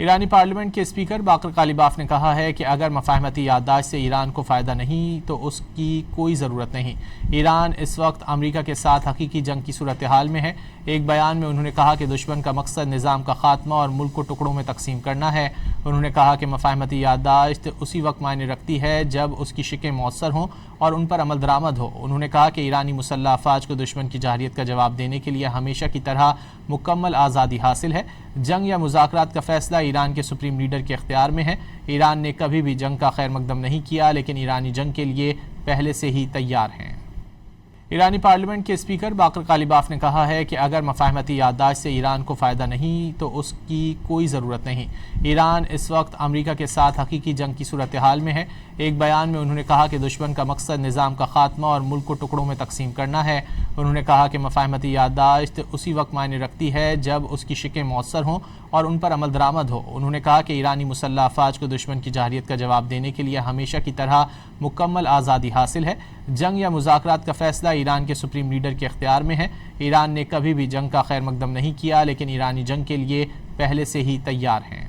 ایرانی پارلیمنٹ کے اسپیکر باقر غالیباف نے کہا ہے کہ اگر مفاہمتی یادداشت سے ایران کو فائدہ نہیں تو اس کی کوئی ضرورت نہیں۔ ایران اس وقت امریکہ کے ساتھ حقیقی جنگ کی صورتحال میں ہے۔ ایک بیان میں انہوں نے کہا کہ دشمن کا مقصد نظام کا خاتمہ اور ملک کو ٹکڑوں میں تقسیم کرنا ہے۔ انہوں نے کہا کہ مفاہمتی یادداشت اسی وقت معنی رکھتی ہے جب اس کی شقیں مؤثر ہوں اور ان پر عمل درآمد ہو۔ انہوں نے کہا کہ ایرانی مسلح افواج کو دشمن کی جارحیت کا جواب دینے کے لیے ہمیشہ کی طرح مکمل آزادی حاصل ہے۔ جنگ یا مذاکرات کا فیصلہ ایران کے سپریم لیڈر کے اختیار میں ہے۔ ایران نے کبھی بھی جنگ کا خیر مقدم نہیں کیا، لیکن ایرانی جنگ کے لیے پہلے سے ہی تیار ہیں۔ ایرانی پارلیمنٹ کے اسپیکر باقر غالیباف نے کہا ہے کہ اگر مفاہمتی یادداشت سے ایران کو فائدہ نہیں تو اس کی کوئی ضرورت نہیں۔ ایران اس وقت امریکہ کے ساتھ حقیقی جنگ کی صورتحال میں ہے۔ ایک بیان میں انہوں نے کہا کہ دشمن کا مقصد نظام کا خاتمہ اور ملک کو ٹکڑوں میں تقسیم کرنا ہے۔ انہوں نے کہا کہ مفاہمتی یادداشت اسی وقت معنی رکھتی ہے جب اس کی شقیں مؤثر ہوں اور ان پر عمل درآمد ہو۔ انہوں نے کہا کہ ایرانی مسلح افواج کو دشمن کی جارحیت کا جواب دینے کے لیے ہمیشہ کی طرح مکمل آزادی حاصل ہے۔ جنگ یا مذاکرات کا فیصلہ ایران کے سپریم لیڈر کے اختیار میں ہے۔ ایران نے کبھی بھی جنگ کا خیر مقدم نہیں کیا، لیکن ایرانی جنگ کے لیے پہلے سے ہی تیار ہیں۔